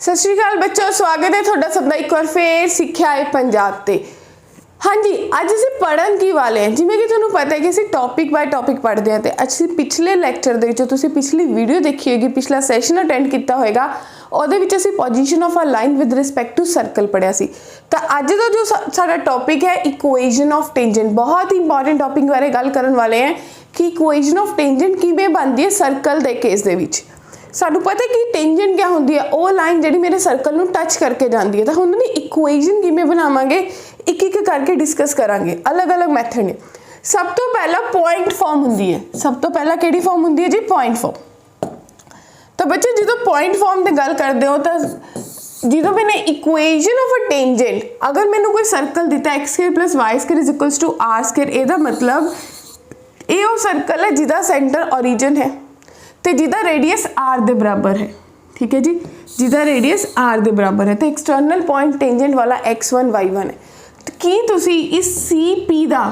सत श्री अकाल बच्चों, स्वागत है थोड़ा सबका एक बार फिर सिक्ख्या है पंजाब ते। हाँ जी, अज असीं पढ़न की वाले हैं। जिवें कि तुहानूं पता है कि असीं टॉपिक बाय टॉपिक पढ़ते हैं। तो असीं पिछले लैक्चर दे विच तुसीं पिछली वीडियो देखी होगी, पिछला सैशन अटेंड किया होएगा, ਉਹਦੇ ਵਿੱਚ ਅਸੀਂ position of a line with respect to circle पढ़िया सी। तो अज का जो साडा टॉपिक है इक्वेशन ऑफ टेंजेंट, बहुत ही इंपॉर्टेंट टॉपिक बारे गल करन वाले हैं कि इक्वेशन ऑफ टेंजेंट किवें बनदी है सर्कल के केस दे विच। सानू पता है कि टेंजेंट क्या होंदी है, वो लाइन जिहड़ी मेरे सर्कल नूं टच करके जाती है। तो हुण दी इक्वेशन किवें बनावांगे, एक एक करके डिस्कस करांगे, अलग अलग मैथड ने। सब तो पहला पॉइंट फॉर्म हुंदी है। सब तो पहला किहड़ी फॉर्म हुंदी है जी? Point form. तो बच्चे जो पॉइंट फॉर्म की गल करते हो तो जो मैंने इक्वेशन ऑफ अ टेंजेंट, अगर मैंने कोई सर्कल दिता x square plus y square is equals to r square, ਇਹਦਾ मतलब ये वो सर्कल है जिदा सेंटर ओरिजिन है तो जिदा रेडियस आर के बराबर है। ठीक है जी, जिदा रेडियस आर के बराबर है तो एक्सटर्नल पॉइंट टेंजेंट वाला x1 y1 है। तो की तुसी इस सी पी का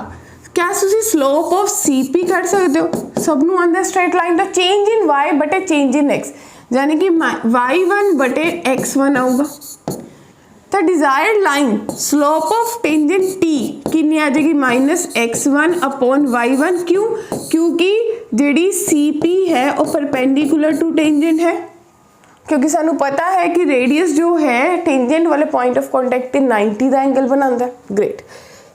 क्या तुसी slope of C P cut सकते हो? सबनों आंदा स्ट्रेट लाइन का चेंज इन y बटे चेंज इन x, यानी कि y1 बटे x1 आऊगा। तो desired line slope of tangent t कितनी आ जाएगी? Minus x1 upon y1। क्यों? क्योंकि जी सी पी है वो परपेंडिकुलर टू टेंजेंट है, क्योंकि सानू पता है कि रेडियस जो है टेंजेंट वाले पॉइंट ऑफ कॉन्टैक्ट 90 का एंगल बनाता है। ग्रेट,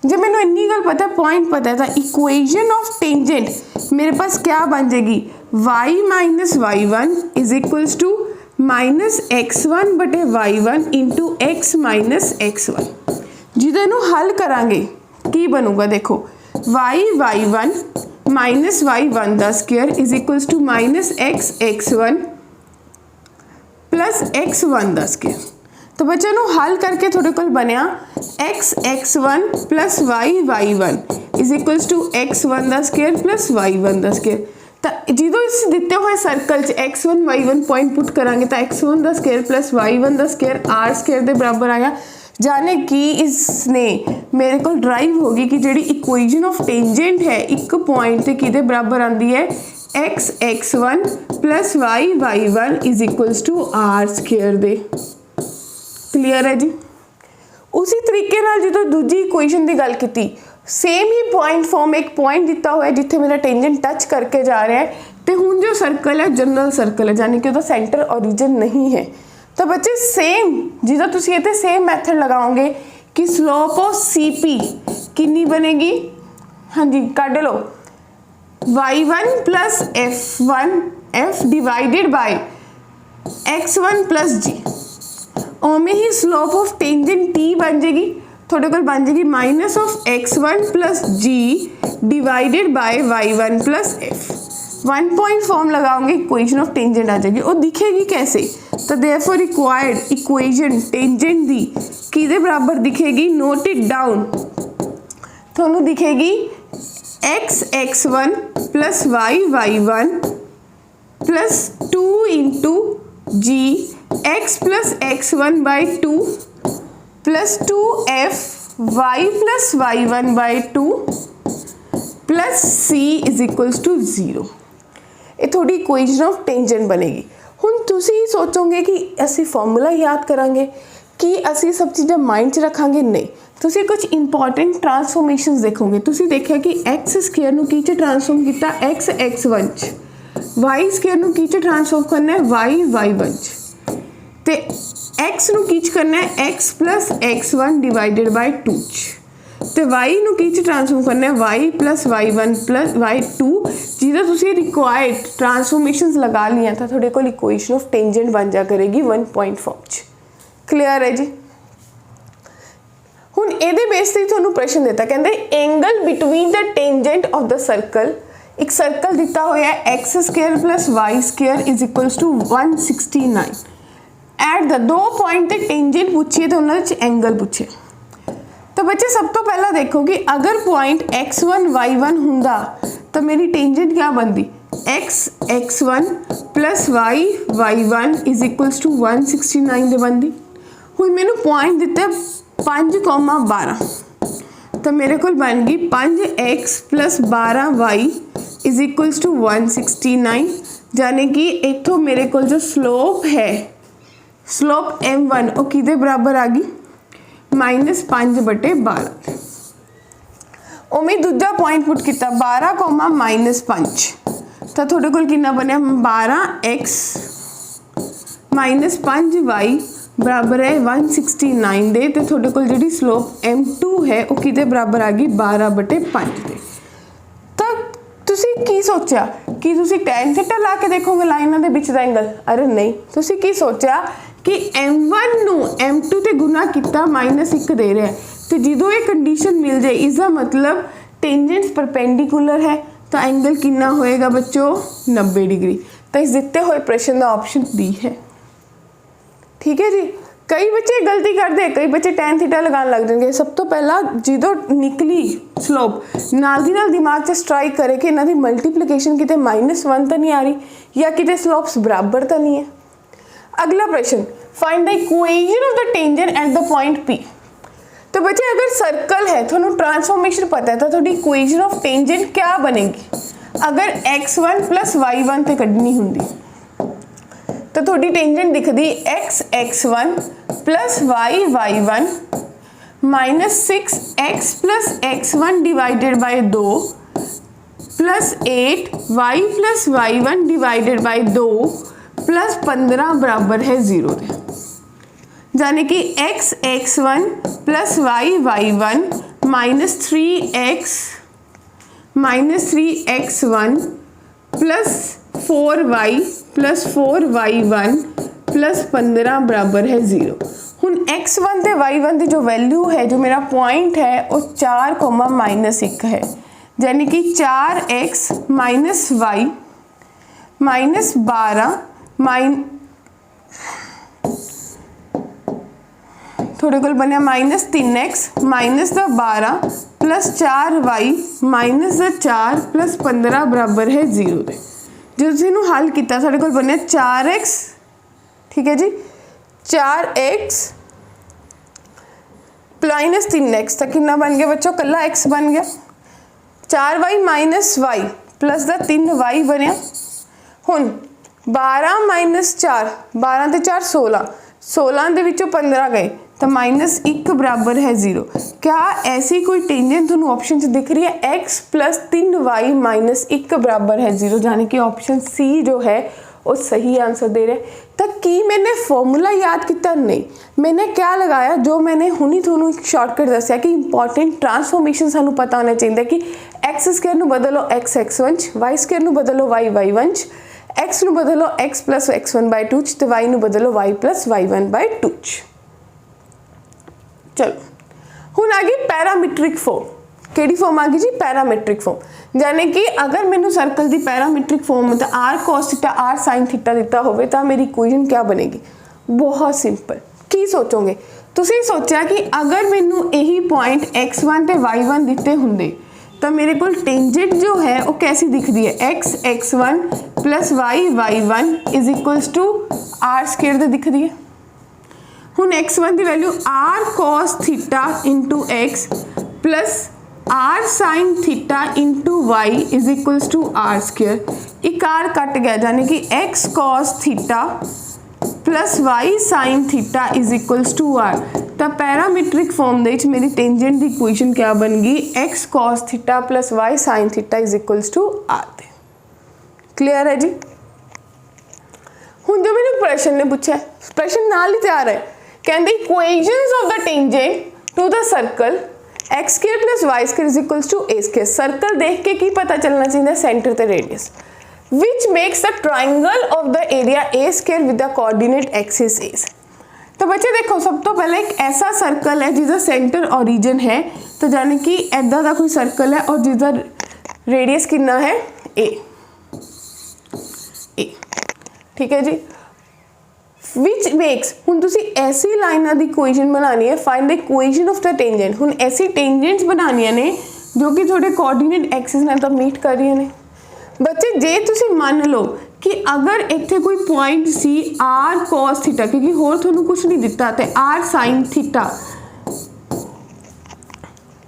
जब मैंने इन्नी गल पता पॉइंट पता है तो इक्वेशन ऑफ टेंजेंट मेरे पास क्या बन जाएगी? y minus y one is equals to minus x1 बटे y1 into x minus x1। जिदे हल करांगे की बनूगा? देखो y y1 माइनस y1 का square is equals to minus x x1 plus x1 का स्क्वायर। तो बच्चों हल करके थोड़े को बनया x x1 plus y y1 is equals to x1 का स्क्वायर प्लस y1 का स्क्वायर। तो जो इस दिते हुए circle x1 y1 point put करांगे तो x1 का स्क्वायर प्लस y1 का स्क्वायर आर स्क्वायर के बराबर आया। जाने कि इसने मेरे को ड्राइव होगी कि जी इक्वेशन ऑफ टेंजेंट है एक पॉइंट से किदे बराबर आती है? x x1 plus y y1 is equals to r square दे। क्लीयर है जी? उसी तरीके नाल जो दूजी इक्वेशन की गल की, सेम ही पॉइंट फॉर्म, एक पॉइंट दिता हुआ है जिथे मेरा टेंजेंट टच करके जा रहा है। तो हुण जो सर्कल है जनरल सर्कल है, यानी कि उसका सेंटर ओरिजिन नहीं है। तो बच्चे सेम जिदा तुसी ये सेम मैथड लगाओगे कि स्लोप ऑफ सी पी कितनी बनेगी? हाँ जी, कढ़ लो y1 plus f1 f divided by x1 plus g. ओमें ही स्लोप ऑफ टेंजेंट t बन जाएगी, थोड़े को बन जाएगी minus of x1 plus g divided by y1 plus f। One point form लगाओगे इक्वेशन ऑफ टेंजेंट आ जाएगी। वो दिखेगी कैसे? तो देयरफॉर रिक्वायर्ड इक्वेशन टेंजेंट दी किदे बराबर दिखेगी? Note it down. थोनू दिखेगी x x1 plus y y1 plus 2 into g x plus x1 by 2 plus 2f y plus y1 by 2 plus c is equals to 0। ये थोड़ी इक्वेशन ऑफ टेंजेंट बनेगी। हुण तुसी सोचोगे कि असी फॉर्मूला याद करांगे कि असी सब चीज़ें माइंड च रखांगे? नहीं, तुसी कुछ इंपॉर्टेंट ट्रांसफॉर्मेशंस देखोगे। तुसी देखिया कि एक्स स्क्वायर नूं की च ट्रांसफॉर्म किया एक्स x1 च, वाई स्क्वायर नूं की च ट्रांसफॉर्म करना है y y1 च, ते x नूं की च करना है x plus x1 divided by 2 च, तो y नूं की च ट्रांसफॉर्म करना है y plus y1 plus y2। जिदा तुसी रिक्वायर्ड ट्रांसफॉर्मेशंस लगा लिया था थोड़े को इक्वेशन ऑफ टेंजेंट बन जा करेगी वन पॉइंट फॉर्म च। क्लियर है जी? हुण इहदे बेस ते तुहानूं प्रश्न देता, कहंदे angle between the tangent of the circle, एक सर्कल दिता होया है x square plus y square is equals to 169। At the दो पॉइंट ते टेंजेंट पूछिए तो उन्होंने एंगल पूछे। तो बच्चे सब तो पहला देखो कि अगर पॉइंट x1 y1 हुंदा तो मेरी टेंजेंट क्या बनती? x x1 plus y y1 is equals to 169 दे बनती। हुण मैनू पॉइंट दिता 5,12, तो मेरे को बन गई 5x plus 12y is equals to 169, यानी कि इतों मेरे को जो स्लोप है ਸਲੋਪ m1 ਉਹ ਕਿਹਦੇ ਬਰਾਬਰ ਆ ਗਈ -5/12। ਉਵੇਂ ਦੂਜਾ ਪੁਆਇੰਟ ਪੁੱਟ ਕੀਤਾ 12, -5 ਤਾਂ ਤੁਹਾਡੇ ਕੋਲ ਕਿੰਨਾ ਬਣਿਆ 12x -5y बराबर है 169 ਦੇ ਤੇ ਤੁਹਾਡੇ ਕੋਲ ਜਿਹੜੀ ਸਲੋਪ m2 ਹੈ ਉਹ ਕਿਹਦੇ ਬਰਾਬਰ ਆ ਗਈ 12/5 ਦੇ। ਤਾਂ ਤੁਸੀਂ ਕੀ ਸੋਚਿਆ ਕਿ ਤੁਸੀਂ tan ਥੀਟਾ ਲਾ ਕੇ ਦੇਖੋਗੇ ਲਾਈਨਾਂ ਦੇ ਵਿੱਚ ਦਾ ਐਂਗਲ? ਅਰੇ ਨਹੀਂ, ਤੁਸੀਂ ਕੀ ਸੋਚਿਆ ਕਿ m1 ਨੂੰ m2 ਤੇ ਗੁਣਾ ਕੀਤਾ -1 ਦੇ ਰਿਹਾ ਤੇ ਜਦੋਂ ਇਹ ਕੰਡੀਸ਼ਨ ਮਿਲ ਜਾਏ ਇਸ ਦਾ ਮਤਲਬ टेंजेंट्स परपेंडिकुलर है तो एंगल कितना होएगा बच्चों 90 डिग्री। तो इस दिते हुए प्रश्न का ऑप्शन बी है। ठीक है जी। कई बच्चे गलती करते, कई बच्चे tan थीटा लगाने लग जाएंगे। सब तो पहला जो निकली स्लोप नाल दी नाल दिमाग से स्ट्राइक करे कि इन्हां दी मल्टीप्लीकेशन किते -1 तो नहीं आ रही या किते स्लोप्स बराबर तो नहीं है। अगला प्रश्न, find the equation of the tangent at the point P। तो बच्चे अगर सर्कल है थोड़ा ट्रांसफॉर्मेशन पता है तो थोड़ी इक्वेशन ऑफ टेंजेंट क्या बनेगी? अगर x1 + y1 ते कढनी हुंदी तो थोड़ी टेंजेंट दिखदी x1 + y1 -6x + x1 divided by 2 + 8y + y1 divided by 2 + 15 बराबर है 0 दे। यानी कि x1 + y1 -3x -3x1 + 4y + 4y1 + 15 बराबर है 0। हुण x1 ते y1 की जो वैल्यू है, जो मेरा पॉइंट है वो 4, -1 है। यानी कि 4x - y -12 थोड़े को बनया -3x - 12 + 4y - 4 + 15 बराबर है 0 दे। जो तुसीं हल किया साडे कोल बनया 4x, ठीक है जी, 4x - 3x तो कितना बन गया बच्चों? कला x बन गया। 4y - y plus the 3y बनया। हुण 12 - 4 12 ते 4 16 16 दे विचों 15 गए तो -1 बराबर है 0। क्या ऐसी कोई टेंजेंट थोड़ा ऑप्शन से दिख रही है? x + 3y -1 बराबर है 0, यानी कि ऑप्शन सी जो है वो सही आंसर दे रहे। तो की मैंने फॉर्मूला याद किया? नहीं, मैंने क्या लगाया, जो मैंने हुणी थोनों एक शॉर्टकट दसिया कि इंपॉर्टेंट ट्रांसफॉर्मेशन सानू पता होना चाहिए कि x² नू बदलो x(x1) y² नू बदलो y(y1) x नू बदलो x + x1/2 तो y नू बदलो y + y1/2। चलो हुण आ गई पैरामीट्रिक फॉर्म। केड़ी फॉर्म आ गई जी? Parametric form. यानी कि अगर मैनू सर्कल की पैरामीट्रिक फॉर्म मतलब r cos theta r sin theta दिता होवे तो मेरी इक्वेशन क्या बनेगी? बहुत सिंपल। की सोचोगे तुसीं? सोचा कि अगर मैनू यही पॉइंट x1 ते y1 दिते हुंदे तो मेरे को टेंजेंट जो है वो कैसी दिखती है? x(x1) + y(y1) = r² दे दिखती है। हुण x1 की value r cos theta into x plus r sin theta into y = r²। एक r कट गया यानी कि x cos theta plus y sin theta = r। तो पैरामीट्रिक फॉर्म दे मेरी टेंजेंट की इक्वेशन क्या बन गई? x cos theta plus y sin theta = r। Clear है जी। हुण जो मैंने प्रश्न ने पूछा, प्रश्न नाल ही तैयार है। कहते equations of the tangent to the circle x² + y² = a²। Circle देख के की पता चलना चाहिए? सेंटर ते radius. Which makes the triangle of the area a² with the coordinate axis is। तो बच्चे देखो, सब तो पहले एक ऐसा सर्कल है जिसका सेंटर ओरिजिन है, तो यानी कि ऐदा का कोई सर्कल है और जिसका रेडियस कितना है? a। ठीक है जी। विच मेक्स, हुण तुसी ऐसी लाइनां दी इक्वेशन बनानी है, find the equation of the tangent. हुण ऐसी टेंजेंट्स बनानियां ने जो कि थोड़े कोऑर्डिनेट एक्सिस नाल तो मीट कर रही ने। बच्चे जे तुसी मान लो कि अगर इत्थे कोई पॉइंट सी r cos थीटा, क्योंकि होर तुहानू कुछ नहीं दिता, तो r sin थीटा,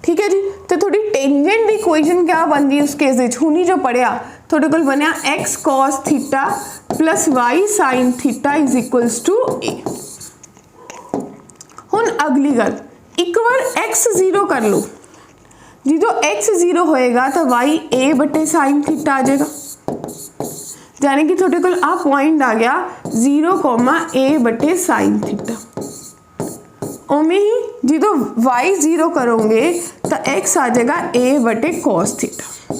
ठीक है जी। तो थोड़ी टेंजेंट की इक्वेशन क्या बन गई उस केस विच? हुणी जो पढ़िया थोड़े कोल बनया x cos theta plus y sin theta = a। अगली गल, एक बार x 0 कर लो, जो x 0 होएगा तो y a बटे साइन थीटा आ जाएगा, यानी कि थोड़े को आ पॉइंट आ गया 0, a बटे साइन थीटा। ओमें ही जो y 0 करोगे तो x आ जाएगा a बटे कॉस थीटा।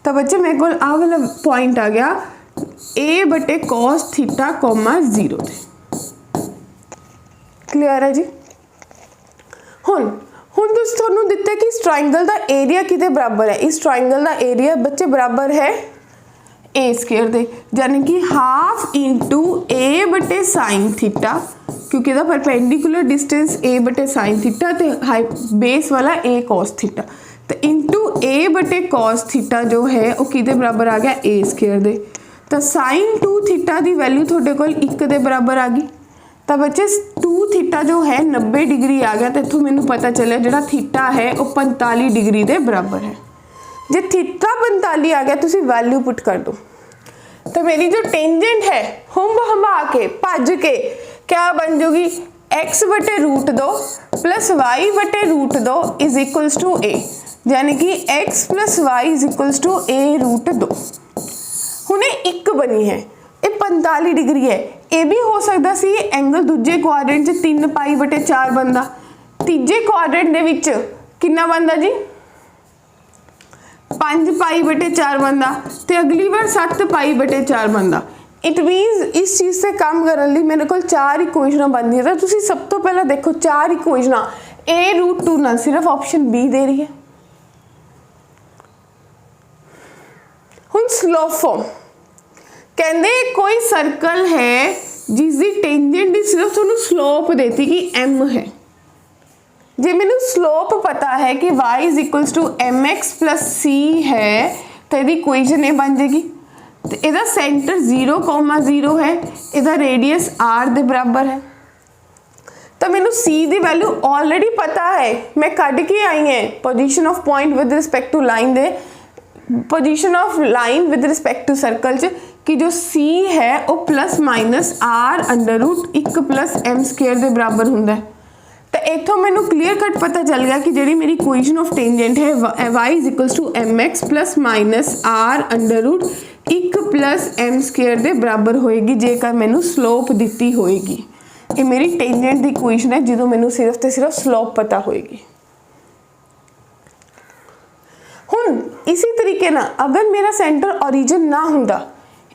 तो बच्चे मेरे को आ वाला पॉइंट आ गया a बटे कॉस थीटा, 0 थे। क्लियर है जी। हुन तुहानूं दिता कि इस ट्राइंगल का एरिया किते बराबर है, इस ट्राइंगल का एरिया बच्चे बराबर है ए स्केयर दे, यानी कि हाफ इंटू ए बटे साइन थीटा, क्योंकि इसका परपेंडिकुलर डिस्टेंस ए बटे साइन थीटा ते बेस वाला ए कॉस थीटा, तो इंटू ए बटे कॉस थीटा जो है वो किते बराबर आ गया ए स्केयर दे। तो साइन 2 थीटा की वैल्यू थोड़े को 1 के बराबर आ गई। तो बच्चे 2 थीटा जो है 90 डिग्री आ गया, तो इतों मैनू पता चलिया जो थीटा है वो 45 डिग्री के बराबर है। जो थीटा 45 आ गया तुसी वैल्यू पुट कर दो, तो मेरी जो टेंजेंट है हुम हमा के भज के क्या बन जूगी, x बटे रूट 2 प्लस y बटे root 2 is equals to a, यानी कि x plus y is equals to a root 2। हुणे 1 बनी है, ये 45 डिग्री है, ये भी हो सकता सी एंगल दूजे क्वाड्रेंट 3 पाई बटे 4 बनता, तीजे क्वाड्रेंट दे विच कितना बनता जी 5 पाई बटे 4 बनता, तो अगली बार 7 पाई बटे 4 बनता। इट मीनस इस चीज़ से काम करने लिए मेरे को 4 इक्वेशन बनती है। तो तुसी सब तो पहला देखो 4 इक्वेशन a रूट 2 ना सिर्फ ऑप्शन बी दे रही है। हुण स्लोप फॉर्म कहते कोई सर्कल है जिसकी टेंजेंट सिर्फ थोड़ा स्लोप देती कि m है, जे मैंने स्लोप पता है कि y is equals to M x plus C है, तो यदि इक्वेशन ये बन जाएगी। तो इसका सेंटर 0,0 है, इसका रेडियस r के बराबर है, तो मैंने c की वैल्यू ऑलरेडी पता है, मैं कट के आई है position of point with respect to line दे, position of line with respect to circle च कि जो c है वो plus minus r under root 1 plus m square के बराबर होंगे। तो इतों मैनू क्लीयर कट पता चल गया कि जी मेरी इक्वेशन ऑफ टेंजेंट है y is equals to M x plus minus r under root 1 plus m square के बराबर होएगी जेकर मैनू स्लोप दी होएगी। ये मेरी टेंजेंट की इक्वेशन है जो मैनू सिर्फ तो सिर्फ स्लोप पता होएगी। हुण इसी तरीके ना अगर मेरा सेंटर ओरिजिन ना हुंदा,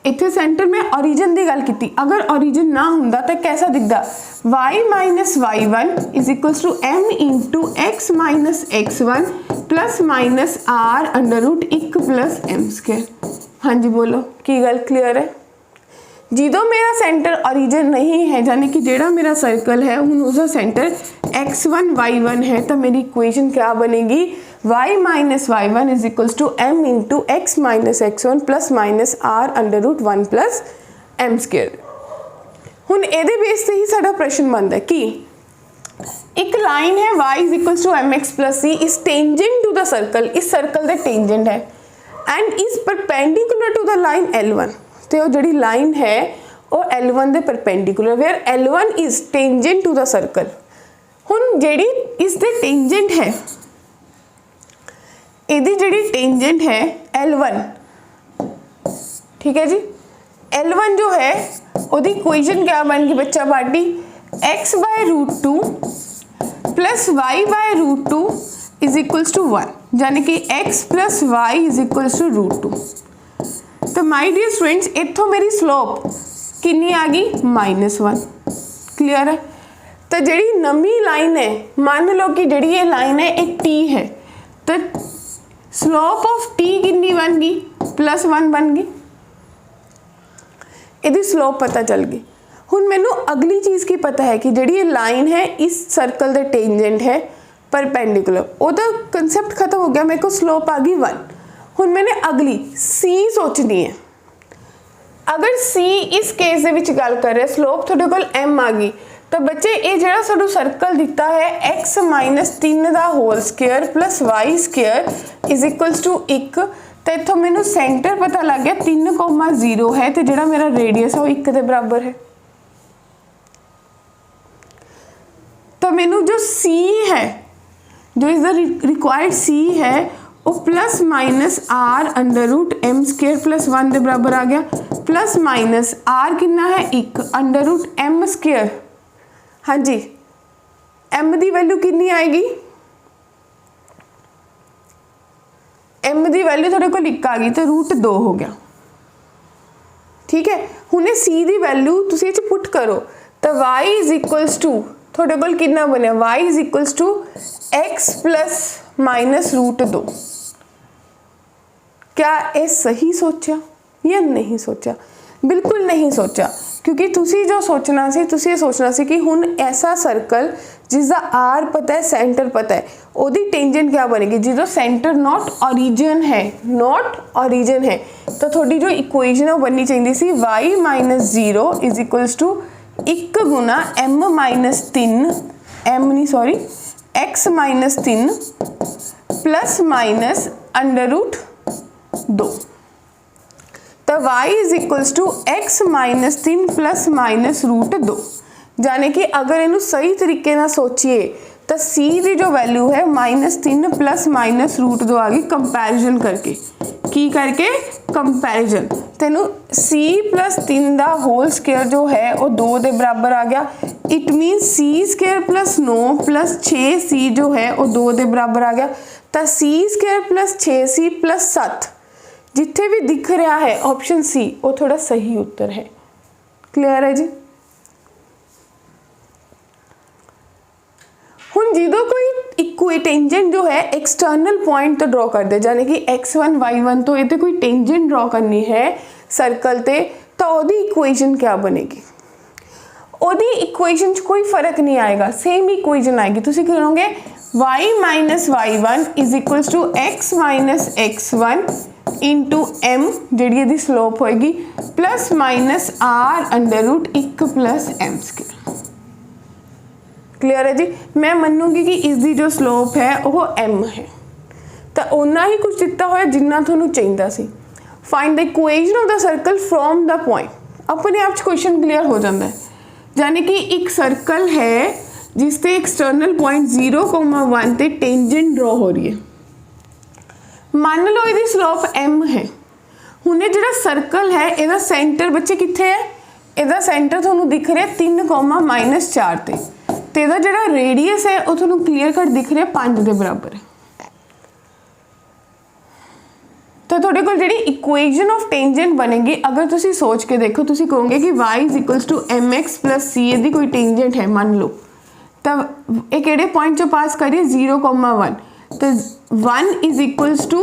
इत्थे सेंटर में ओरिजिन की गल की, अगर ओरिजिन ना हुंदा तो कैसा दिखता, y minus y1 is equals to m into x minus x1 plus minus r under root 1 plus m square. हाँ जी बोलो की गल क्लीयर है। जो मेरा सेंटर ओरिजिन नहीं है, यानी कि जेड़ा मेरा सर्कल है हूँ उसका सेंटर x1 y1 है, तो मेरी इक्वेशन क्या बनेगी, y minus y1 is equals to m into x minus x1 plus minus r under root 1 plus m square. हुण इहदे बेस से ही साडा प्रश्न बनता है कि एक लाइन है y is equals to M x plus c is tangent to the circle, इस सर्कल का टेंजेंट है and is perpendicular to the line L1। तो जी लाइन है वो L1 के perpendicular where L1 is tangent to the circle. हुण जी इसके टेंजेंट है, यदि जी टेंजेंट है L1, ठीक है जी, L1 जो है उसकी इक्वेशन क्या बन गई बच्चा party, x by root 2 plus y by root 2 is equals to 1, यानी कि x plus y is equals to root 2। तो माय डियर स्टूडेंट्स इतों मेरी स्लोप कितनी आ गई -1। क्लियर है। तो जी नवी लाइन है, मान लो कि जी ये लाइन है एक t है, तो स्लोप ऑफ t कितनी बन गई +1 बन गई, यदि स्लोप पता चल गई। हुण मैनू अगली चीज़ की पता है कि जी ये लाइन है इस सर्कल के टेंजेंट है परपेंडिकुलर, वो कंसैप्ट खत्म हो गया, मेरे को स्लोप आ गई 1। हुण मैंने अगली c सोचनी है। अगर c इस केस दे विच गल कर रहे स्लोप थोड़े कोल m आ गई, तो बच्चे ये जो सानू सर्कल दिता है x माइनस 3 का whole square plus y square is equals to 1, तो इतों मैनू सेंटर पता लग गया 3,0 है, तो जो मेरा रेडियस है वो 1 के बराबर है। तो तो मैनू जो C है, जो इज द रिक्वायर्ड C है, वो plus minus r under root m square plus 1 के बराबर आ गया, प्लस माइनस आर कितना है 1 अंडर रूट एम स्केयर। हाँ जी, एम की वैल्यू कितनी आएगी, एम की वैल्यू थोड़े को 1 आ गई तो रूट 2 हो गया। ठीक है, हुणे सी की वैल्यू तुसीं इह च पुट करो तो y इज इक्वल्स टू थोड़े कोल कितना बनया, y is equals to x plus minus root 2। क्या ये सही सोचा या नहीं सोचा? बिल्कुल नहीं सोचा, क्योंकि तुसी जो सोचना सी, तुसी ये सोचना सी कि हुण ऐसा सर्कल जिसका आर पता है, सेंटर पता है, ओदी टेंजेंट क्या बनेगी, जिसका सेंटर नॉट ओरिजिन है, नॉट ओरिजिन है, तो थोड़ी जो इक्वेशन है वो बननी चाहिए सी y minus 0 is equals to 1 गुना m माइनस 3 m नहीं sorry x minus 3 plus minus under root 2। तो y is equals to x minus 3 plus minus root 2। जाने कि अगर इनू सही तरीके ना सोचिए तो c की जो वैल्यू है -3 प्लस माइनस रूट 2 आ गई कंपैरिजन करके, की करके कंपैरिजन। तेनू c प्लस 3 का होल स्केयर जो है वो 2 के बराबर आ गया। It mean c square plus 9 plus 6c जो है वो 2 के बराबर आ गया। तो c square plus 6c plus 7 जिथे भी दिख रहा है ऑप्शन सी वो थोड़ा सही उत्तर है। क्लियर है जी? हुण जो कोई टेंजेंट जो है एक्सटर्नल पॉइंट तो ड्रॉ कर दे, जाने कि x1 y1 तो ये कोई टेंजेंट ड्रॉ करनी है सर्कल ते, तो ओदी इक्वेशन क्या बनेगी? ओदी इक्वेशन कोई फर्क नहीं आएगा, सेम इक्वेशन आएगी। तुसी करोगे y minus y1 is equals to x minus x1 into m जी स्लोप होएगी plus minus r under root 1 plus m square. Clear है जी? मैं मनूंगी कि इसकी जो स्लोप है वो m है, तो उन्ना ही कुछ दिता होया जिन्ना थानू चाहिदा सी। Find the equation of the circle from the point. अपने आप क्वेश्चन क्लियर हो जाता है। यानी कि एक सर्कल है जिसते एक्सटर्नल पॉइंट 0,1 ते टेंजेंट ड्रॉ हो रही है। मान लो इसकी स्लोप m है। हुणे जिहड़ा सर्कल है इसका सेंटर बच्चे कित्थे है? इसका सेंटर थानू दिख रहा है 3,-4 ते, ते दा जिहड़ा रेडियस है वो थानू क्लीयर कट दिख रहा है 5 के बराबर है। तो थोड़े को जिहड़ी इक्वेशन ऑफ टेंजेंट बनेगी, अगर तुसी सोच के देखो, तुसी कहोगे कि y is equals to mx plus c दी कोई टेंजेंट है मान लो, तब एक एड़े पॉइंट जो पास करिए 0,1, तो 1 is equals to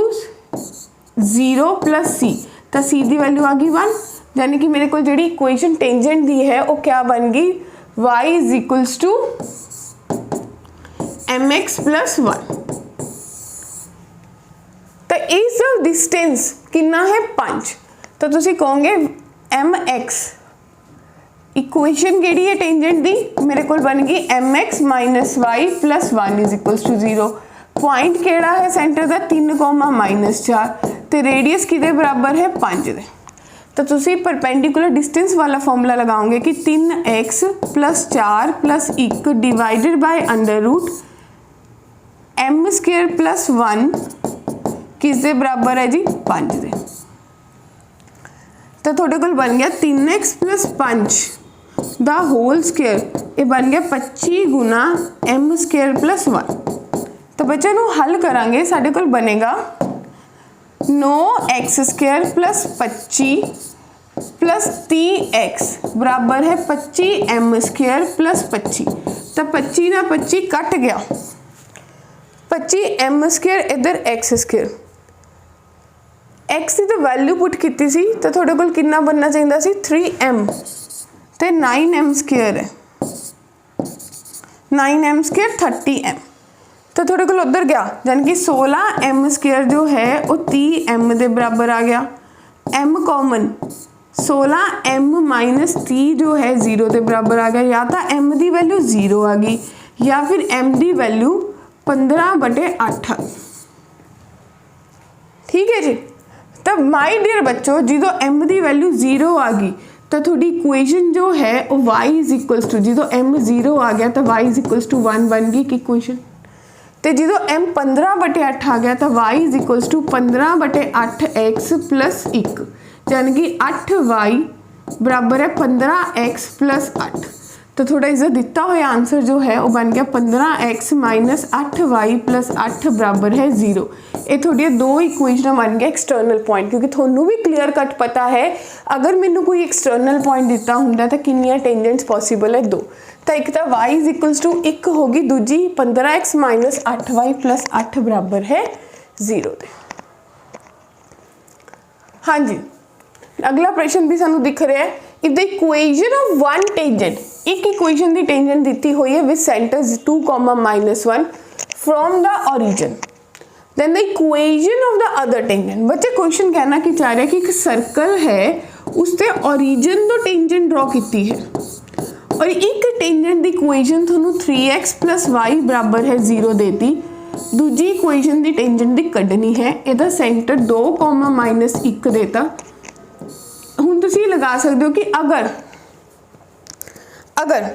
0 plus c, तो c की वैल्यू आ गई 1। यानी कि मेरे को जी इक्वेशन टेंजेंट दी है वो क्या बन गई, y is equals to mx plus 1। तो इस डिस्टेंस कितना है 5, तो तुसी कहोगे mx इक्वेशन केड़ी है टेंजेंट दी, मेरे को बन गई mx minus y plus 1 is equals to 0। Point केड़ा है सेंटर का 3,-4 तो रेडियस किदे बराबर है 5 दे। तो तुसी परपेंडिकुलर डिस्टेंस वाला फॉर्मूला लगाओगे कि 3x plus 4 plus 1 divided by under root m square plus 1 किसके बराबर है जी 5 दे। तो थोड़े को बन गया 3x plus 5 the whole square, ये बन गया 25 गुना m स्क्वायर प्लस 1। तो बच्चों नू हल करांगे, साडे कोल बनेगा 9x square plus 25 plus 3x बराबर है 25m स्क्वायर प्लस 25। तो 25 ना 25 कट गया, 25m स्क्वायर इधर x स्क्वायर, x की तो वैल्यू पुट की सी, तो थोड़े कोल कितना बनना चाहिए सी 3m, तो 9m स्क्वायर है, 9m स्क्वायर 30m। तो थोड़े को उधर गया, यानी कि 16m स्क्वायर जो है वो 30m के बराबर आ गया। m कॉमन 16m माइनस 30 जो है 0 के बराबर आ गया। या तो m की वैल्यू 0 आ गई या फिर m की वैल्यू 15/8। ठीक है जी। तब माय डियर बच्चों, जो m की वैल्यू 0 आ गई तो थोड़ी इक्वेशन जो है वो y इज इक्वल्स टू जो m 0 आ गया तो y इज इक्वल्स टू 1 बन गई इक्वेशन। तो जो m 15/8 आ गया तो y is equals to 15/8x plus 1 यानी कि 8y बराबर है 15x प्लस 8। तो थोड़ा इसका दिता हुआ आंसर जो है वो बन गया 15x माइनस 8y प्लस 8 बराबर है 0। ये थोड़ी दो इक्वेशन बन गया एक्सटर्नल पॉइंट, क्योंकि थोनू भी क्लीयर कट पता है अगर मैंने कोई एक्सटर्नल पॉइंट दिता होंगे तो कितनी टेंजेंट्स पॉसिबल है 2। तो एक तो y इज इक्वल्स टू 1 होगी, दूजी 15x माइनस 8y प्लस 8 बराबर है 0 दे। हाँ जी, अगला प्रश्न भी सानू दिख रहा है। If the equation of one tangent, एक इक्वेशन की टेंजेंट दी हुई है with centres 2, -1 from the origin, then the equation of the other tangent. बच्चे क्वेश्चन कहना कि चाह रहे कि एक सर्कल है उससे ओरिजिन तो टेंजेंट ड्रॉ की है और एक टेंजेंट की इक्वेशन थोनू 3x प्लस वाई बराबर है 0 देती, दूजी इक्वेशन की टेंजेंट की कढ़नी है, यदा सेंटर 2, -1 देता। हुण तुसीं लगा सकते हो कि अगर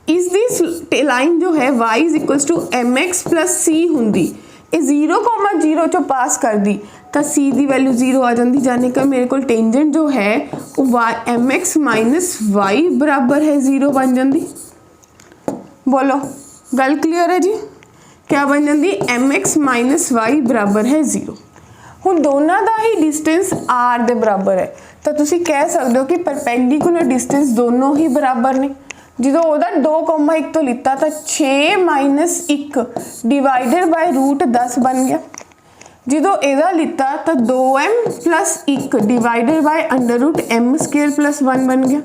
इस दी लाइन जो है y is equals to mx plus c होंगी, ये 0,0 चो पास कर दी तो c की वैल्यू 0 आ जाती, जाने का मेरे को टेंजेंट जो है वो mx माइनस वाई बराबर है 0 बन जाती। बोलो गल क्लीयर है जी? क्या बन जाती? mx माइनस वाई बराबर है 0। हुण दोनों का ही डिस्टेंस r के बराबर है तो तुसी कह सकते हो कि परपेंडिकुलर डिस्टेंस दोनों ही बराबर ने। जो 2,1 तो लिता तो 6 - 1 डिवाइडेड बाय √10 बन गया। जो एदा लिता तो 2m plus 1 divided by √m² plus 1 बन गया।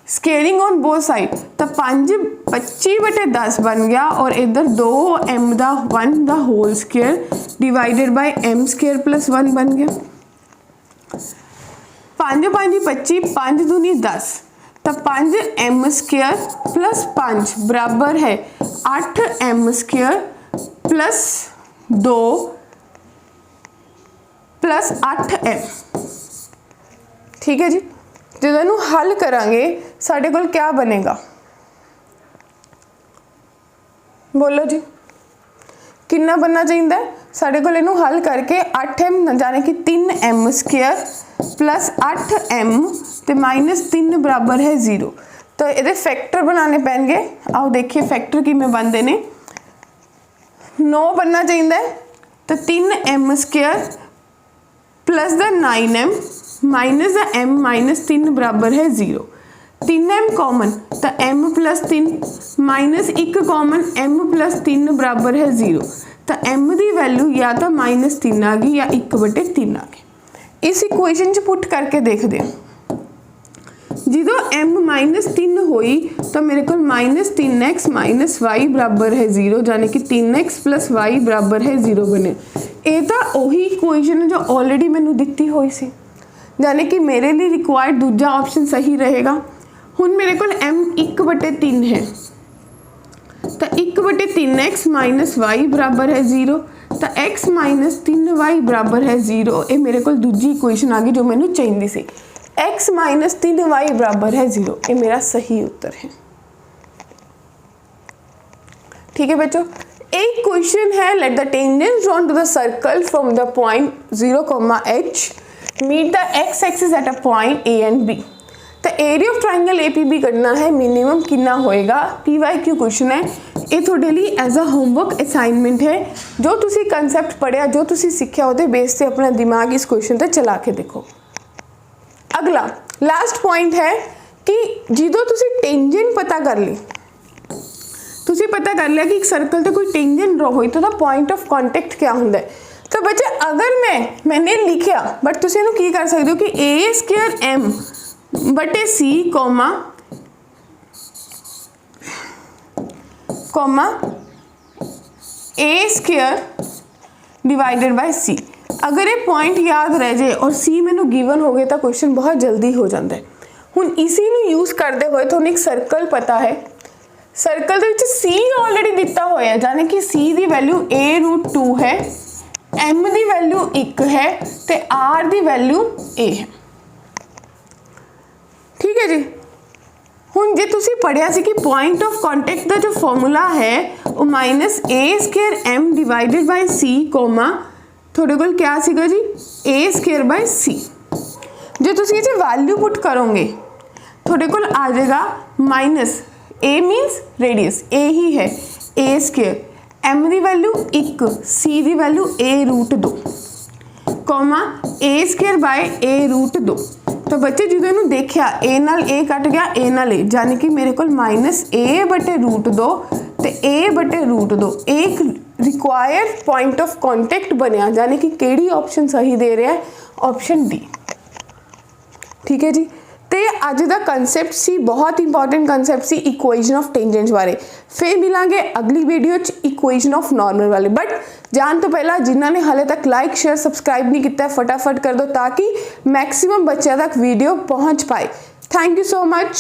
स्केयरिंग ऑन बोथ साइड तो 25/10 बन गया और इधर 2m दा 1 दा whole square divided by m² plus 1 बन गया। 5 × 5 = 25, 5 दूनी 10 तो 5m² प्लस 5 बराबर है 8m² प्लस 2 प्लस 8m। ठीक है जी, जो हल करांगे साढ़े कोल क्या बनेगा? बोलो जी कितना बनना चाहिए? साढ़े कोल इनू हल करके 8m जाने कि 3m² प्लस 8m तो -3 बराबर है 0। तो ये फैक्टर बनाने पैनगे। आओ देखिए फैक्टर किमें बनते हैं। 9 बनना चाहिए तो 3m² plus the 9m minus the m -3 बराबर है 0। 3m कॉमन तो m plus 3 minus 1 common m plus 3 बराबर है 0। तो m की वैल्यू या तो -3 आ गई या 1/3 आ गई। इस इक्वेशन च पुट करके देखते हैं। जो m -3 हुई तो मेरे को -3x माइनस वाई बराबर है 0, यानी कि 3x प्लस वाई बराबर है 0 बने। ये तो वही इक्वेशन जो ऑलरेडी मैंने दिती हुई सी, यानी कि मेरे लिए रिक्वायर्ड दूजा ऑप्शन सही रहेगा। हुण मेरे को m 1/3 है तो 1/3x माइनस वाई बराबर है 0, तो x माइनस 3y बराबर है 0। ये मेरे को दूजी इक्वेशन आ गई जो मैंने चाहिए सी। x माइनस 3y बराबर है 0, ये मेरा सही उत्तर है। ठीक है बच्चों, एक क्वेश्चन है let the tangent drawn to the circle from the point 0,h meet the x axis at a point a and b। तो एरिया ऑफ ट्राइंगल APB करना है, मिनिमम कितना होएगा? PYQ क्वेश्चन है। ये थोड़े लिए एज अ होमवर्क असाइनमेंट है। जो तुसी कंसेप्ट पढ़िया, जो तुसी सीखा होते बेस से अपना दिमाग इस क्वेश्चन से चला के देखो। अगला लास्ट पॉइंट है कि जो तुसी टेंजेंट पता कर ली, तुसी पता कर लिया कि एक सर्कल तो कोई टेंजेंट ड्रॉ हुई तो पॉइंट ऑफ कॉन्टेक्ट क्या होंगे। तो बच्चे अगर मैंने लिखा बट तुसी इहनूं की कर सकते हो कि a² m बटे c comma a² divided by c। अगर ये पॉइंट याद रह जाए और c मैंने गिवन हो गए तो क्वेश्चन बहुत जल्दी हो जाता है। हुण इसी यूज करते हुए तो एक सर्कल पता है, सर्कल के c ऑलरेडी दिता हुआ है, यानी कि c की वैल्यू a√2 है, m की वैल्यू 1 है तो r की वैल्यू a है। ठीक है जी। ਹੁਣ ਜੇ ਤੁਸੀਂ ਪੜਿਆ ਸੀ ਕਿ ਪੁਆਇੰਟ ਆਫ ਕੰਟੈਕਟ ਦਾ ਜੋ ਫਾਰਮੂਲਾ ਹੈ ਉਹ -a² m/c, ਤੁਹਾਡੇ ਕੋਲ ਕਿਆ ਸੀਗਾ ਜੀ a²/c। ਜੇ ਤੁਸੀਂ ਇਹ ਵੈਲਿਊ ਪੁੱਟ ਕਰੋਗੇ ਤੁਹਾਡੇ ਕੋਲ ਆ ਜਾਏਗਾ -a मीन्स रेडियस, a ही है a², m ਦੀ ਵੈਲਿਊ 1, c ਦੀ ਵੈਲਿਊ a√2, a²/a√2। तो बच्चे जो इन्हों देखिया a नाल a कट गया a नाल a, यानी कि मेरे को -a/√2 ते a/√2 एक रिक्वायर्ड पॉइंट ऑफ कॉन्टैक्ट बनया, यानी कि केड़ी ऑप्शन सही दे रहा है, ऑप्शन डी। ठीक है जी। तो अज का कंसैप्ट सी बहुत इंपॉर्टेंट कंसैप्ट सी इक्वेशन ऑफ टेंजेंट्स बारे। फिर मिलांगे अगली वीडियो इक्वेशन ऑफ नॉर्मल वाले। बट जान तो पहला जिन्होंने हाले तक लाइक शेयर सब्सक्राइब नहीं किया फटाफट कर दो ताकि मैक्सिमम बच्चों तक वीडियो पहुंच पाए। Thank you so much.